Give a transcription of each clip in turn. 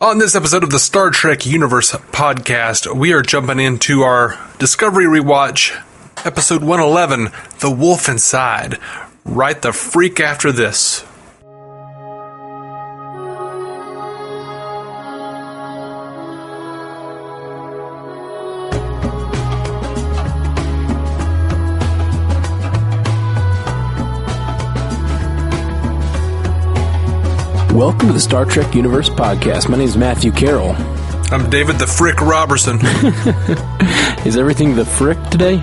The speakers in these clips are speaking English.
On this episode of the Star Trek Universe podcast, we are jumping into our Discovery rewatch, episode 111, The Wolf Inside, right the freak after this. Welcome to the Star Trek Universe podcast. My name is Matthew Carroll. I'm David the Frick Robertson. Is everything the frick today?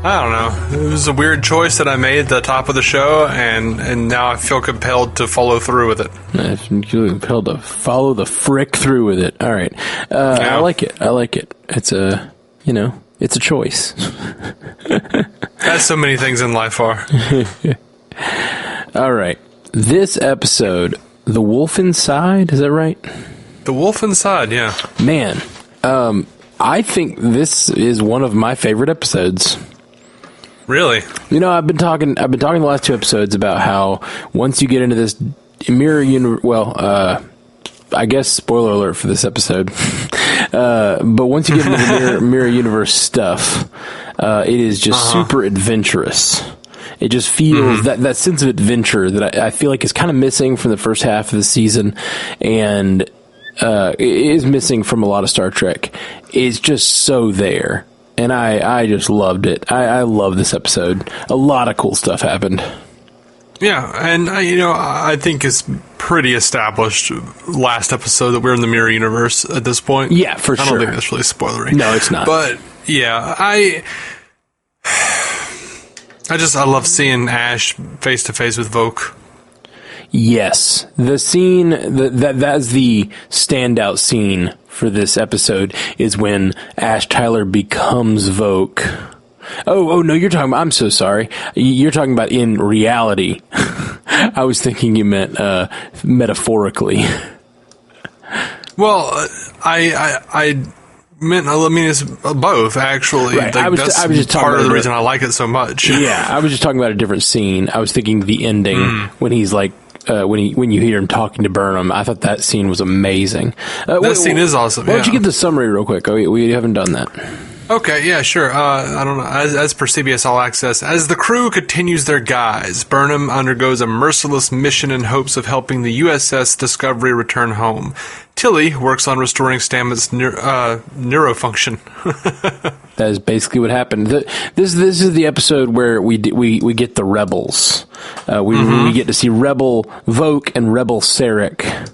I don't know. It was a weird choice that I made at the top of the show, and now I feel compelled to follow through with it. I feel compelled to follow the frick through with it. All right. I like it. It's a, it's a choice. As so many things in life are. All right. This episode, The Wolf Inside, is that right? The Wolf Inside, yeah. Man, I think this is one of my favorite episodes. Really? I've been talking the last two episodes about how once you get into this mirror universe, I guess spoiler alert for this episode, but once you get into the mirror universe stuff, it is just super adventurous. It just feels that sense of adventure that I feel like is kind of missing from the first half of the season, and it is missing from a lot of Star Trek. It's just so there, and I just loved it. I love this episode. A lot of cool stuff happened. Yeah, and I think it's pretty established last episode that we're in the mirror universe at this point. Yeah, for sure. I don't think that's really spoilery. No, it's not. But yeah, I love seeing Ash face to face with Voq. Yes, the scene that's the standout scene for this episode is when Ash Tyler becomes Voq. Oh no, you're talking about, I'm so sorry. You're talking about in reality. I was thinking you meant metaphorically. Well, I meant, it's both, actually. Right. Like, I was just part of the reason I like it so much. Yeah, I was just talking about a different scene. I was thinking the ending when he's like, when you hear him talking to Burnham. I thought that scene was amazing. That scene is awesome. Why don't you give the summary real quick? We haven't done that. Okay, yeah, sure. I don't know. As per CBS All Access, as the crew continues their guise, Burnham undergoes a merciless mission in hopes of helping the U.S.S. Discovery return home. Tilly works on restoring Stamets' neurofunction. That is basically what happened. This is the episode where we get the rebels. We get to see Rebel Voq and Rebel Sarek.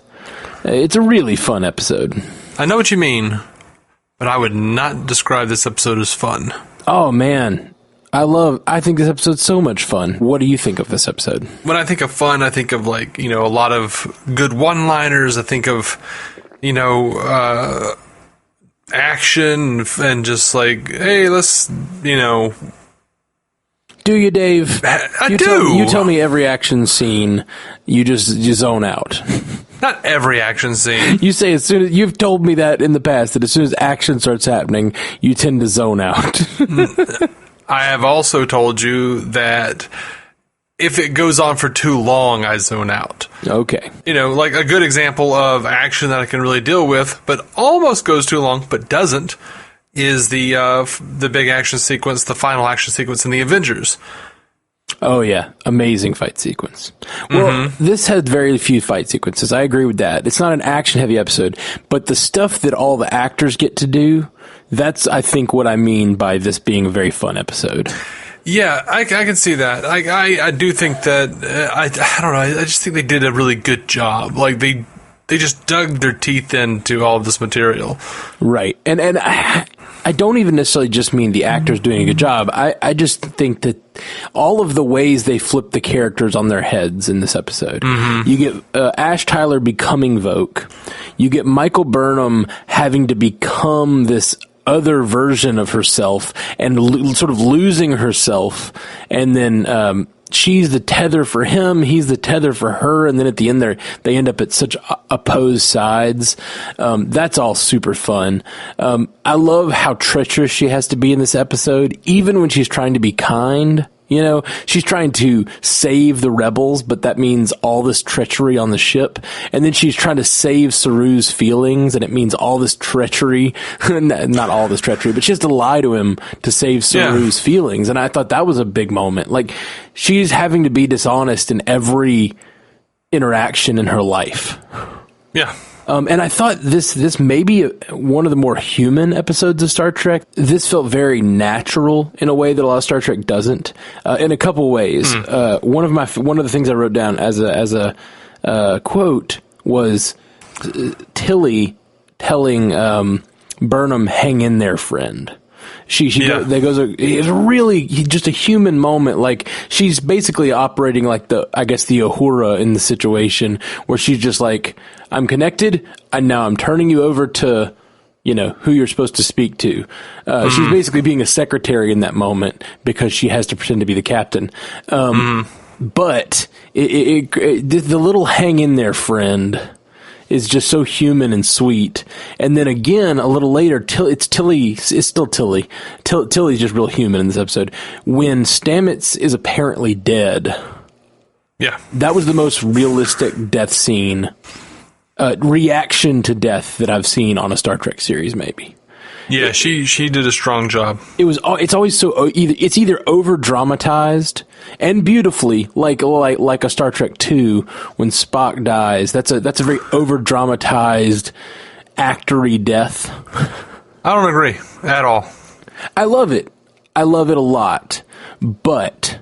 It's a really fun episode. I know what you mean, but I would not describe this episode as fun. Oh man, I think this episode's so much fun. What do you think of this episode? When I think of fun, I think of a lot of good one-liners. I think of action and just like, hey, let's Do you, Dave? I do. You tell me every action scene, you zone out. Not every action scene. You say as soon as you've told me that in the past, that as soon as action starts happening, you tend to zone out. I have also told you that if it goes on for too long, I zone out. Okay. Like a good example of action that I can really deal with, but almost goes too long, but doesn't, is the big action sequence, the final action sequence in the Avengers. Oh, yeah. Amazing fight sequence. Well, this had very few fight sequences. I agree with that. It's not an action-heavy episode, but the stuff that all the actors get to do, that's, I think, what I mean by this being a very fun episode. Yeah, I can see that. I do think that, I don't know, I just think they did a really good job. Like, they just dug their teeth into all of this material. Right. And I don't even necessarily just mean the actors doing a good job. I just think that all of the ways they flip the characters on their heads in this episode. You get Ash Tyler becoming Voq. You get Michael Burnham having to become this other version of herself and sort of losing herself, and then she's the tether for him, he's the tether for her, and then at the end they end up at such opposed sides. That's all super fun. I love how treacherous she has to be in this episode, even when she's trying to be kind. You know, she's trying to save the rebels, but that means all this treachery on the ship. And then she's trying to save Saru's feelings, and it means all this treachery. Not all this treachery, but she has to lie to him to save Saru's feelings. And I thought that was a big moment. Like, she's having to be dishonest in every interaction in her life. Yeah. And I thought this may be one of the more human episodes of Star Trek. This felt very natural in a way that a lot of Star Trek doesn't. In a couple ways, one of the things I wrote down as a quote was Tilly telling Burnham, "Hang in there, friend." It's really just a human moment. Like, she's basically operating like the Uhura in the situation, where she's just like, I'm connected, and now I'm turning you over to, you know, who you're supposed to speak to. She's basically being a secretary in that moment because she has to pretend to be the captain. But the little hang in there, friend, is just so human and sweet. And then again, a little later, it's still Tilly. Tilly's just real human in this episode. When Stamets is apparently dead. Yeah. That was the most realistic death scene, reaction to death that I've seen on a Star Trek series, maybe. Yeah, she did a strong job. It's always so it's either over dramatized and beautifully, like a Star Trek 2 when Spock dies. That's a very over dramatized, actory death. I don't agree at all. I love it. I love it a lot, but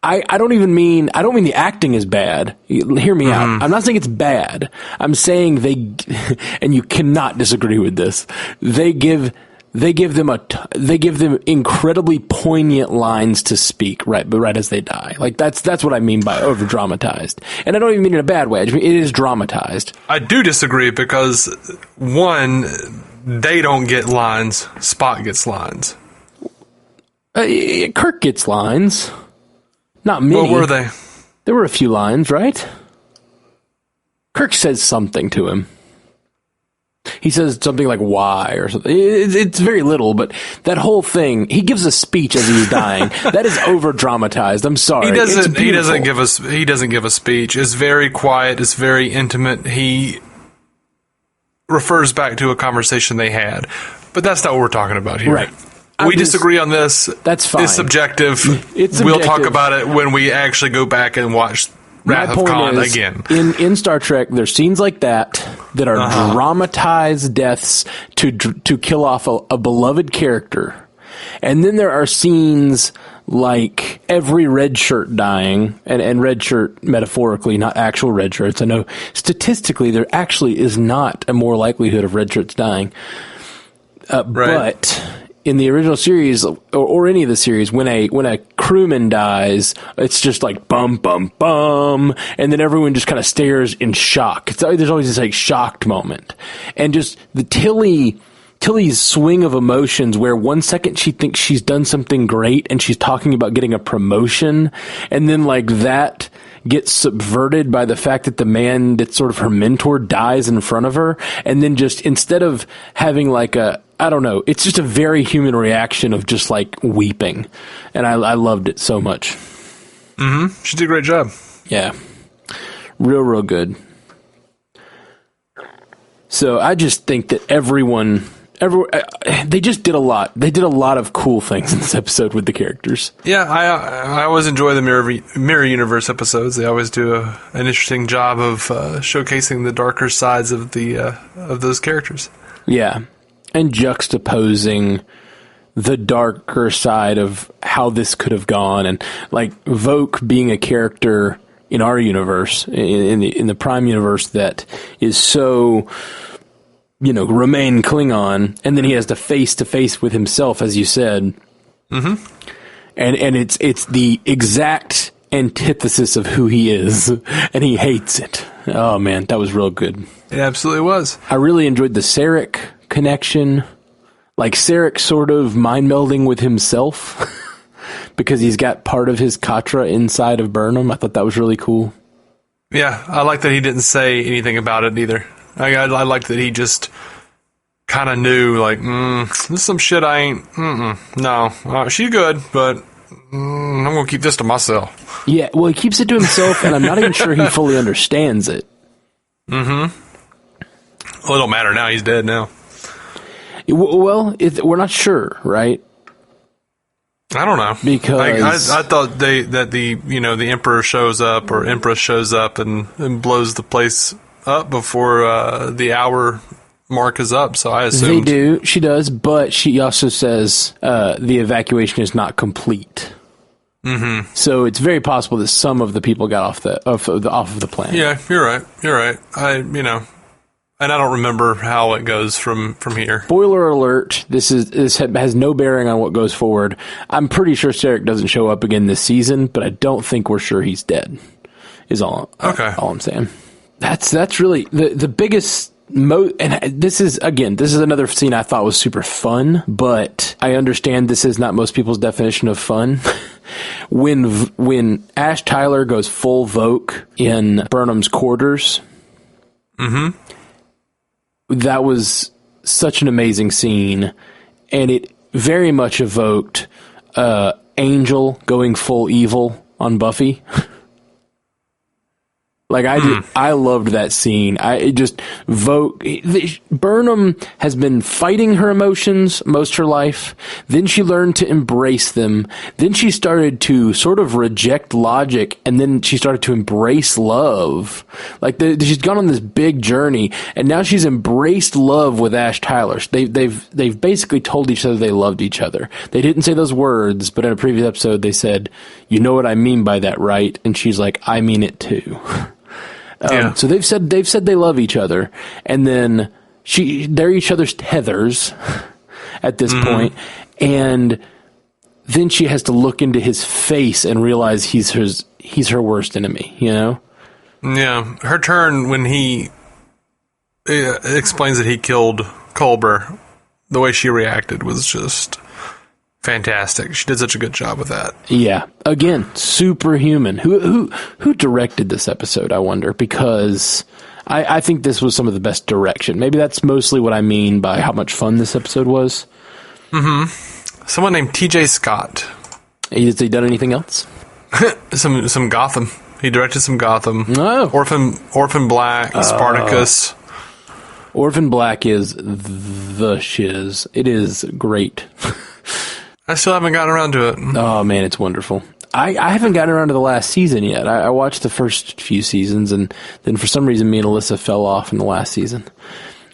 I don't mean the acting is bad. Hear me out. I'm not saying it's bad. I'm saying and you cannot disagree with this. They give them incredibly poignant lines to speak right as they die. Like, that's what I mean by over dramatized. And I don't even mean in a bad way. I just mean it is dramatized. I do disagree because, one, they don't get lines. Spock gets lines. Kirk gets lines. Not many. What were they? There were a few lines, right? Kirk says something to him. He says something like "why" or something. It's very little, but that whole thing. He gives a speech as he's dying. That is over dramatized. I'm sorry. He doesn't give us. He doesn't give a speech. It's very quiet. It's very intimate. He refers back to a conversation they had, but that's not what we're talking about here. Right. We disagree on this. That's fine. It's subjective. We'll talk about it when we actually go back and watch Wrath of Khan again. In Star Trek, there's scenes like that are dramatized deaths to kill off a beloved character. And then there are scenes like every red shirt dying, and red shirt metaphorically, not actual red shirts. I know statistically there actually is not a more likelihood of red shirts dying. But in the original series, or any of the series, when a crewman dies, it's just like bum bum bum, and then everyone just kind of stares in shock. There's always this like shocked moment, and just the Tilly's swing of emotions, where 1 second she thinks she's done something great and she's talking about getting a promotion, and then like that gets subverted by the fact that the man that's sort of her mentor dies in front of her, and then just instead of having like I don't know, it's just a very human reaction of just like weeping, and I loved it so much. She did a great job. Yeah, real good. So I just think that they just did a lot. They did a lot of cool things in this episode with the characters. Yeah, I always enjoy the Mirror Universe episodes. They always do an interesting job of showcasing the darker sides of those characters. Yeah, and juxtaposing the darker side of how this could have gone, and like Voq being a character in our universe, in the Prime universe, that is so, remain Klingon, and then he has to face with himself, as you said. And it's the exact antithesis of who he is, and he hates it. Oh man, that was real good. It absolutely was. I really enjoyed the Sarek connection, like Sarek sort of mind melding with himself because he's got part of his Katra inside of Burnham. I thought that was really cool. Yeah, I like that he didn't say anything about it either. I like that he just kind of knew, like, this is some shit I ain't, no, she's good, but I'm going to keep this to myself. Yeah, well, he keeps it to himself, and I'm not even sure he fully understands it. Mm-hmm. Well, it don't matter now. He's dead now. Well, we're not sure, right? I don't know, because I thought that the emperor shows up or empress shows up and blows the place up before the hour mark is up. So I assumed they do. She does, but she also says the evacuation is not complete. Mm-hmm. So it's very possible that some of the people got off of the planet. Yeah, you're right. You're right. And I don't remember how it goes from here. Spoiler alert, this has no bearing on what goes forward. I'm pretty sure Sarek doesn't show up again this season, but I don't think we're sure he's dead, is all I'm saying. That's really the biggest... and this is another scene I thought was super fun, but I understand this is not most people's definition of fun. When Ash Tyler goes full Vogue in Burnham's quarters... Mm-hmm. That was such an amazing scene, and it very much evoked Angel going full evil on Buffy. Like I loved that scene. Burnham has been fighting her emotions most her life. Then she learned to embrace them. Then she started to sort of reject logic, and then she started to embrace love. Like she's gone on this big journey, and now she's embraced love with Ash Tyler. They've basically told each other they loved each other. They didn't say those words, but in a previous episode they said, "You know what I mean by that, right?" And she's like, "I mean it too." Yeah. So they've said they love each other, and then they're each other's tethers at this point, and then she has to look into his face and realize he's her worst enemy. You know? Yeah, her turn when he explains that he killed Culber. The way she reacted was just fantastic. She did such a good job with that. Yeah. Again, superhuman. Who directed this episode, I wonder? Because I think this was some of the best direction. Maybe that's mostly what I mean by how much fun this episode was. Mm-hmm. Someone named T.J. Scott. Has he done anything else? some Gotham. He directed some Gotham. Oh. Orphan Black, Spartacus. Orphan Black is the shiz. It is great. I still haven't gotten around to it. Oh, man, it's wonderful. I haven't gotten around to the last season yet. I watched the first few seasons, and then for some reason me and Alyssa fell off in the last season.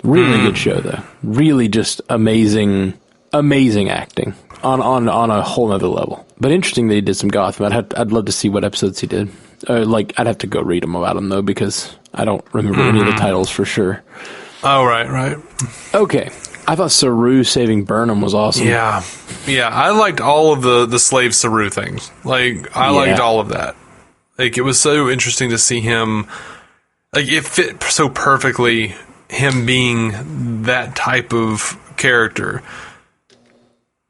Really good show, though. Really just amazing acting on a whole other level. But interesting that he did some Gotham. I'd love to see what episodes he did. I'd have to go read them about him, though, because I don't remember any of the titles for sure. Oh, right. Okay. I thought Saru saving Burnham was awesome. Yeah. I liked all of the slave Saru things. Like, I liked all of that. Like, it was so interesting to see him. Like, it fit so perfectly, him being that type of character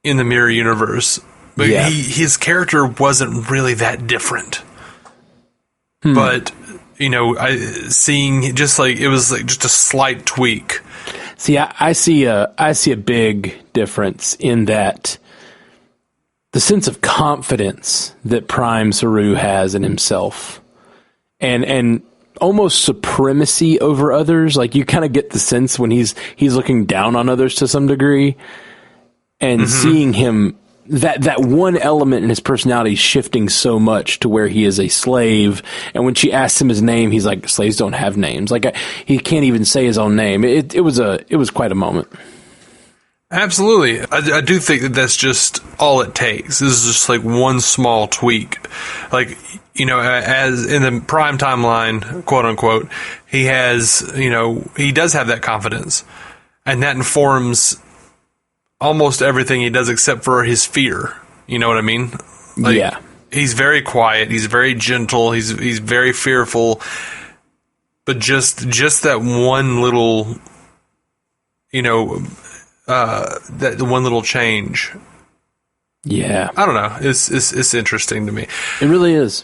in the mirror universe. But his character wasn't really that different. But, seeing just like, it was like just a slight tweak. See, I see a big difference in that the sense of confidence that Prime Saru has in himself, and almost supremacy over others. Like, you kind of get the sense when he's looking down on others to some degree, and seeing him that one element in his personality shifting so much to where he is a slave. And when she asks him his name, he's like, slaves don't have names. Like, he can't even say his own name. It was quite a moment. Absolutely. I do think that that's just all it takes. This is just like one small tweak. Like, as in the Prime timeline, quote unquote, he does have that confidence, and that informs almost everything he does except for his fear. You know what I mean? Like, yeah. He's very quiet. He's very gentle. He's very fearful. But just that one little, that one little change. Yeah. I don't know. It's interesting to me. It really is.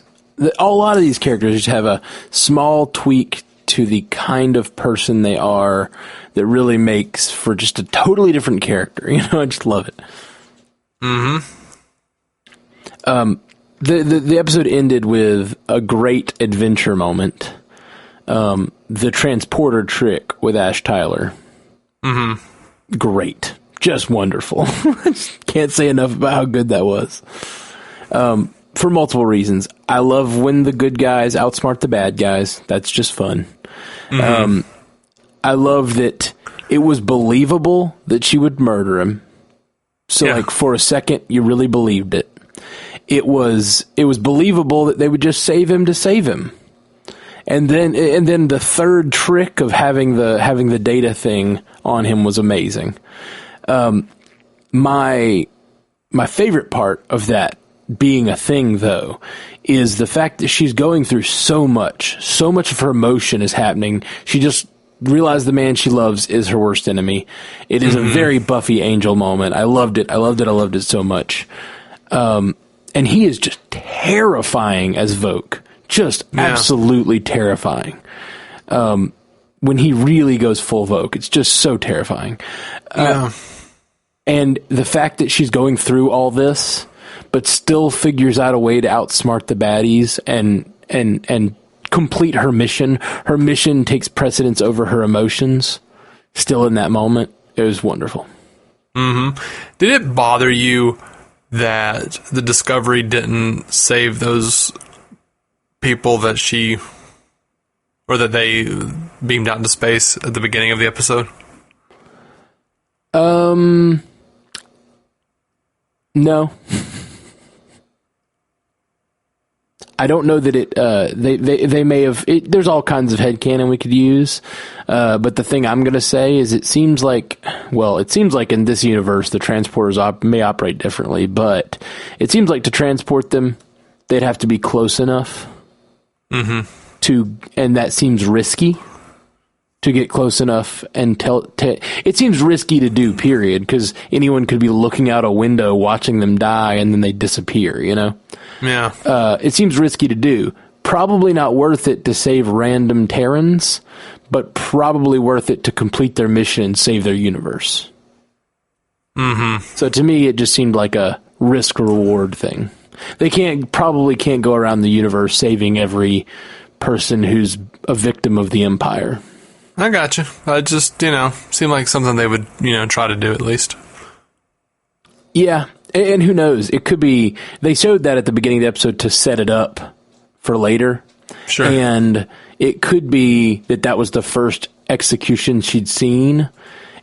A lot of these characters just have a small tweak to the kind of person they are that really makes for just a totally different character. I just love it. The episode ended with a great adventure moment. The transporter trick with Ash Tyler. Mm-hmm. Great. Just wonderful. Can't say enough about how good that was. For multiple reasons. I love when the good guys outsmart the bad guys. That's just fun. Mm-hmm. I love that it was believable that she would murder him. So, like, for a second, you really believed it. It was believable that they would just save him to save him. And then the third trick of having the data thing on him was amazing. My favorite part of that being a thing, though, is the fact that she's going through so much of her emotion is happening. She just realized the man she loves is her worst enemy. It is a very Buffy Angel moment. I loved it. I loved it so much. And he is just terrifying as Vogue. Just absolutely terrifying. When he really goes full Vogue, it's just so terrifying. And the fact that she's going through all this, but still figures out a way to outsmart the baddies and complete her mission. Her mission takes precedence over her emotions. Still in that moment, it was wonderful. Mm-hmm. Did it bother you that the Discovery didn't save those people that they beamed out into space at the beginning of the episode? No. I don't know that they may have, there's all kinds of headcanon we could use, but the thing I'm going to say is it seems like in this universe the transporters may operate differently, but it seems like to transport them, they'd have to be close enough and that seems risky to get close enough and it seems risky to do, period, because anyone could be looking out a window watching them die and then they disappear, you know? Yeah. It seems risky to do. Probably not worth it to save random Terrans, but probably worth it to complete their mission and save their universe. Mm-hmm. So to me, it just seemed like a risk-reward thing. They probably can't go around the universe saving every person who's a victim of the Empire. I got you. I just, seemed like something they would, try to do at least. Yeah, and who knows? It could be, they showed that at the beginning of the episode to set it up for later. Sure. And it could be that was the first execution she'd seen.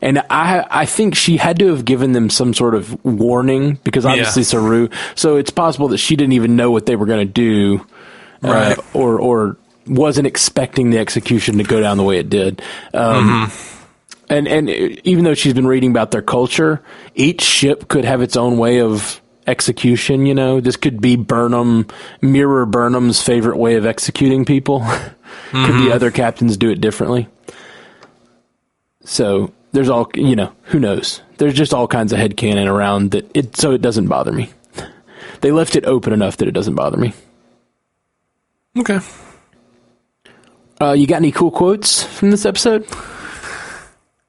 And I think she had to have given them some sort of warning, because obviously Saru, so it's possible that she didn't even know what they were going to do. Right. Or wasn't expecting the execution to go down the way it did. And even though she's been reading about their culture, each ship could have its own way of execution, This could be mirror Burnham's favorite way of executing people. Could the other captains do it differently? So there's all, who knows? There's just all kinds of headcanon around so it doesn't bother me. They left it open enough that it doesn't bother me. Okay. You got any cool quotes from this episode?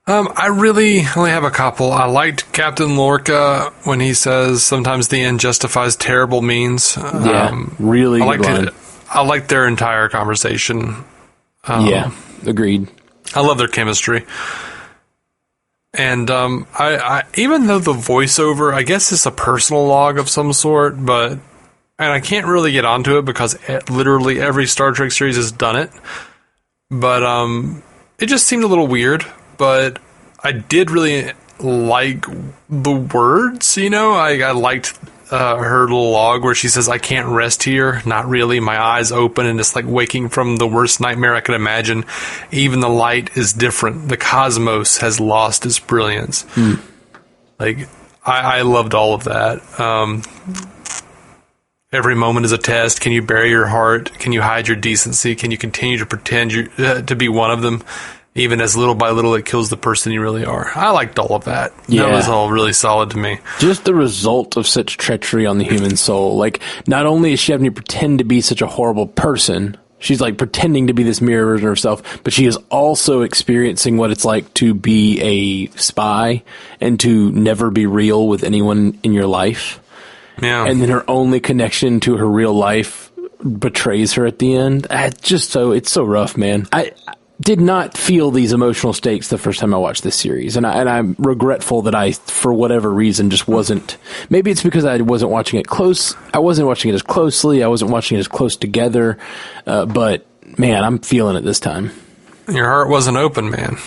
I really only have a couple. I liked Captain Lorca when he says sometimes the end justifies terrible means. Really good line. I liked their entire conversation. Agreed. I love their chemistry. And I even though the voiceover, I guess it's a personal log of some sort, and I can't really get onto it because literally every Star Trek series has done it. But it just seemed a little weird. But I did really like the words, I liked her little log where she says, "I can't rest here. Not really. My eyes open and it's like waking from the worst nightmare I could imagine. Even the light is different. The cosmos has lost its brilliance." Like, I loved all of that. Every moment is a test. Can you bury your heart? Can you hide your decency? Can you continue to pretend to be one of them? Even as little by little it kills the person you really are. I liked all of that. Yeah. That was all really solid to me. Just the result of such treachery on the human soul. Like, not only is she having to pretend to be such a horrible person, she's like pretending to be this mirror version of herself, but she is also experiencing what it's like to be a spy and to never be real with anyone in your life. Yeah. And then her only connection to her real life betrays her at the end. It's so rough, man. I did not feel these emotional stakes the first time I watched this series, and I'm regretful that I, for whatever reason, just wasn't. Maybe it's because I wasn't watching it close. I wasn't watching it as closely. I wasn't watching it as close together. But man, I'm feeling it this time. Your heart wasn't open, man.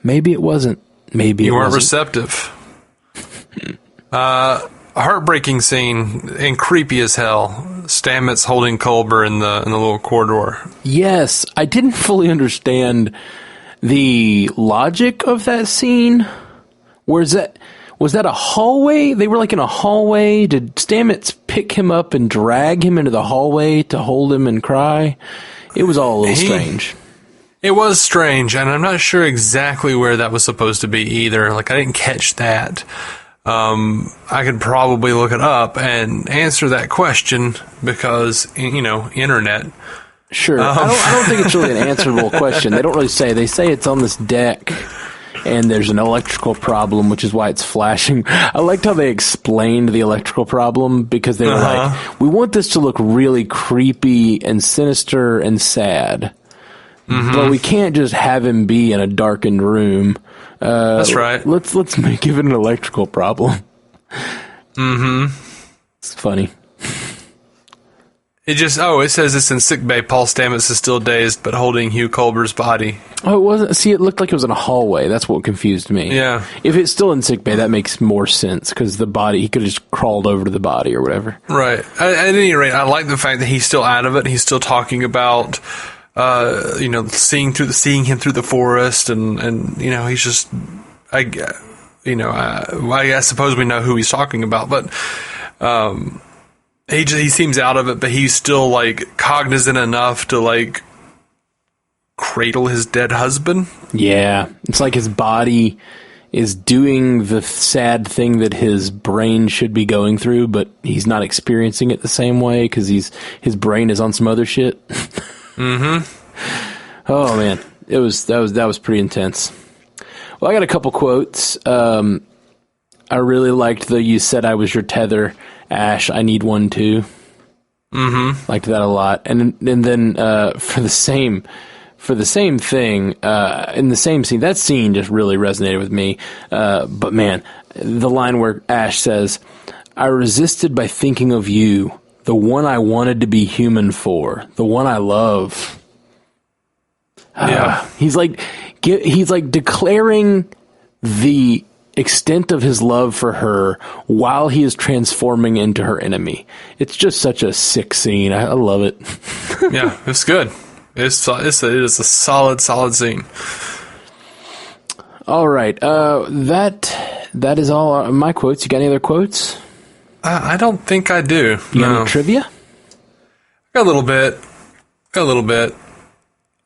Maybe it wasn't. Maybe you it weren't wasn't. receptive. A heartbreaking scene and creepy as hell. Stamets holding Culber in the little corridor. Yes, I didn't fully understand the logic of that scene. Was that a hallway? They were like in a hallway. Did Stamets pick him up and drag him into the hallway to hold him and cry? It was all a little strange. It was strange, and I'm not sure exactly where that was supposed to be either. Like, I didn't catch that. I could probably look it up and answer that question because, internet. Sure. I don't think it's really an answerable question. They don't really say. They say it's on this deck, and there's an electrical problem, which is why it's flashing. I liked how they explained the electrical problem because they were like, we want this to look really creepy and sinister and sad. Mm-hmm. But we can't just have him be in a darkened room. That's right. Let's give it an electrical problem. Mm-hmm. It's funny. It says it's in sickbay. Paul Stamets is still dazed, but holding Hugh Culber's body. Oh, it wasn't. See, it looked like it was in a hallway. That's what confused me. Yeah. If it's still in sickbay, that makes more sense because the body, he could have just crawled over to the body or whatever. Right. At any rate, I like the fact that he's still out of it. He's still talking about, seeing him through the forest, and he's just, I suppose we know who he's talking about, but he seems out of it, but he's still like cognizant enough to like cradle his dead husband. Yeah, it's like his body is doing the sad thing that his brain should be going through, but he's not experiencing it the same way because his brain is on some other shit. Mm-hmm. Oh man, that was pretty intense. Well, I got a couple quotes. I really liked the "You said I was your tether, Ash. I need one too." Mm-hmm. Liked that a lot. And then for the same thing in the same scene, that scene just really resonated with me. But man, the line where Ash says, "I resisted by thinking of you, the one I wanted to be human for, the one I love." Yeah, he's like declaring the extent of his love for her while he is transforming into her enemy. It's just such a sick scene. I love it. Yeah, it's good. It is a solid scene. All right, that is all my quotes. You got any other quotes? I don't think I do. You got any trivia? Got a little bit.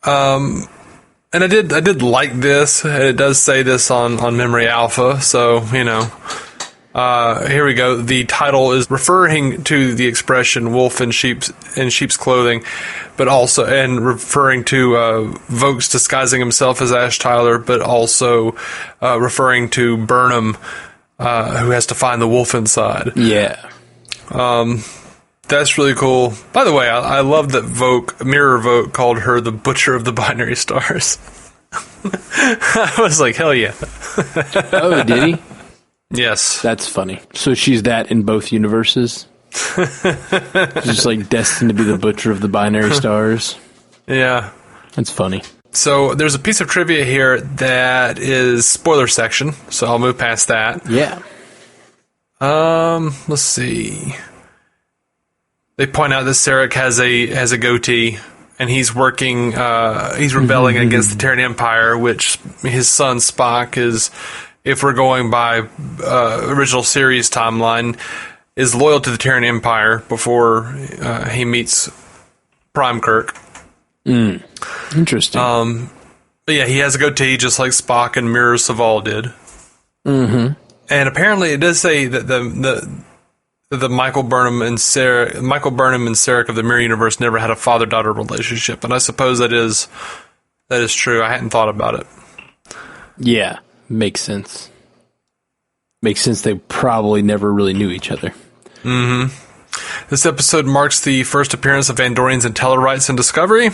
And I did like this. It does say this on Memory Alpha, so, here we go. The title is referring to the expression wolf in sheep's clothing, but also, and referring to, Vokes disguising himself as Ash Tyler, but also, referring to Burnham, who has to find the wolf inside. Yeah. That's really cool. By the way, I love that Mirror Vogue called her the Butcher of the Binary Stars. I was like, hell yeah. Oh, did he? Yes. That's funny. So she's that in both universes? She's just like destined to be the Butcher of the Binary Stars? Yeah. That's funny. So there's a piece of trivia here that is spoiler section, so I'll move past that. Yeah. Let's see. They point out that Sarek has a goatee, and he's working. He's rebelling against the Terran Empire, which his son Spock is, if we're going by original series timeline, is loyal to the Terran Empire before he meets Prime Kirk. Interesting. But yeah, he has a goatee just like Spock and Mirror Saval did. Mm-hmm. And apparently, it does say that the Michael Burnham and Sarek of the Mirror Universe never had a father-daughter relationship, and I suppose that is true. I hadn't thought about it. Yeah, makes sense. Makes sense. They probably never really knew each other. This episode marks the first appearance of Andorians and Tellarites in Discovery.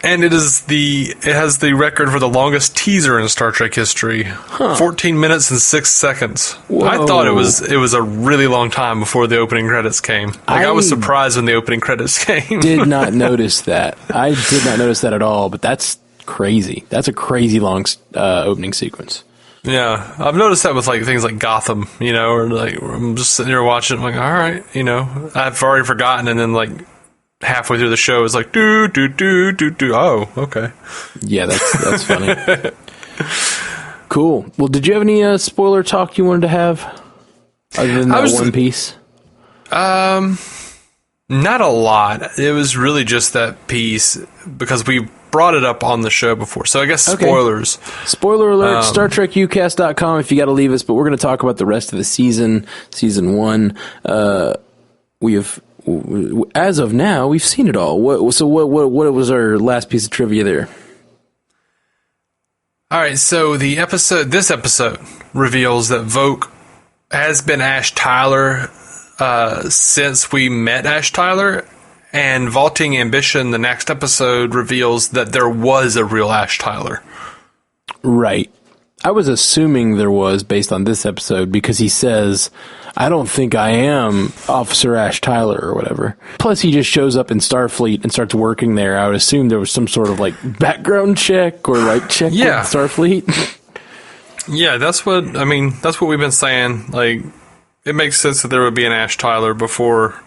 And it has the record for the longest teaser in Star Trek history. 14 minutes and 6 seconds. Whoa. I thought it was a really long time before the opening credits came. I was surprised when the opening credits came. Did not notice that. I did not notice that at all, but that's crazy. That's a crazy long opening sequence. Yeah, I've noticed that with things like Gotham, or I'm just sitting here watching it, I'm like, all right, I've already forgotten, and then halfway through the show, it's like, do. Oh, okay. Yeah, that's funny. Cool. Well, did you have any spoiler talk you wanted to have other than that one piece? Not a lot. It was really just that piece because we brought it up on the show before. So I guess spoilers. Okay. Spoiler alert, StarTrekUcast.com if you got to leave us, but we're going to talk about the rest of the season 1. We have, as of now, we've seen it all. What was our last piece of trivia there? All right, so this episode reveals that Voq has been Ash Tyler since we met Ash Tyler, and Vaulting Ambition, the next episode, reveals that there was a real Ash Tyler. Right. I was assuming there was based on this episode because he says, I don't think I am Officer Ash Tyler or whatever. Plus, he just shows up in Starfleet and starts working there. I would assume there was some sort of background check or check with Starfleet. Yeah, that's what we've been saying. It makes sense that there would be an Ash Tyler before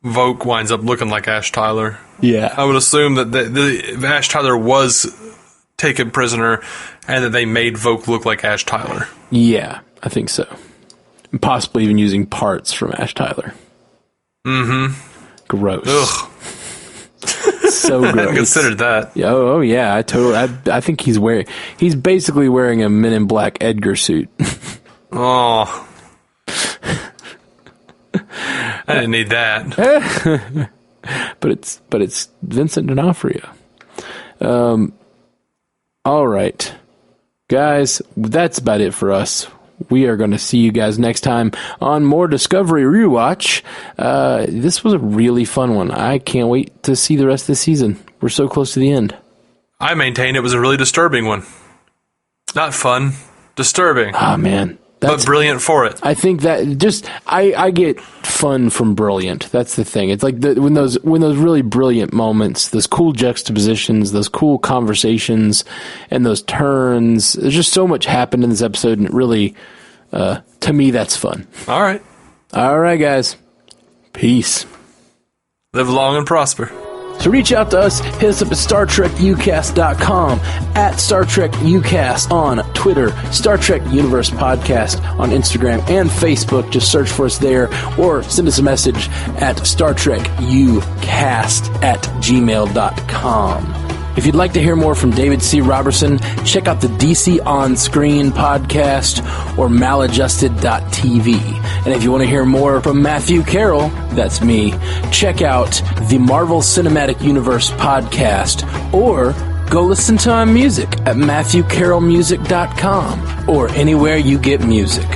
Voq winds up looking like Ash Tyler. Yeah. I would assume that the Ash Tyler was taken prisoner and that they made Voq look like Ash Tyler. Yeah, I think so. And possibly even using parts from Ash Tyler. Mm-hmm. Gross. Ugh. So gross. I hadn't considered that. Oh yeah, I think he's basically wearing a Men in Black Edgar suit. Oh. I didn't need that. but it's Vincent D'Onofrio. All right, guys, that's about it for us. We are going to see you guys next time on more Discovery Rewatch. This was a really fun one. I can't wait to see the rest of the season. We're so close to the end. I maintain it was a really disturbing one. Not fun, disturbing. Ah, man. But brilliant for it. I think that I get fun from brilliant. That's the thing. It's like when those really brilliant moments, those cool juxtapositions, those cool conversations, and those turns. There's just so much happened in this episode, and it really, to me, that's fun. All right, guys. Peace. Live long and prosper. So reach out to us, hit us up at StarTrekUcast.com, at StarTrekUcast on Twitter, Star Trek Universe Podcast on Instagram and Facebook. Just search for us there, or send us a message at StarTrekUcast@gmail.com. If you'd like to hear more from David C. Robertson, check out the DC On Screen podcast or maladjusted.tv. And if you want to hear more from Matthew Carroll, that's me, check out the Marvel Cinematic Universe podcast, or go listen to my music at MatthewCarrollmusic.com or anywhere you get music.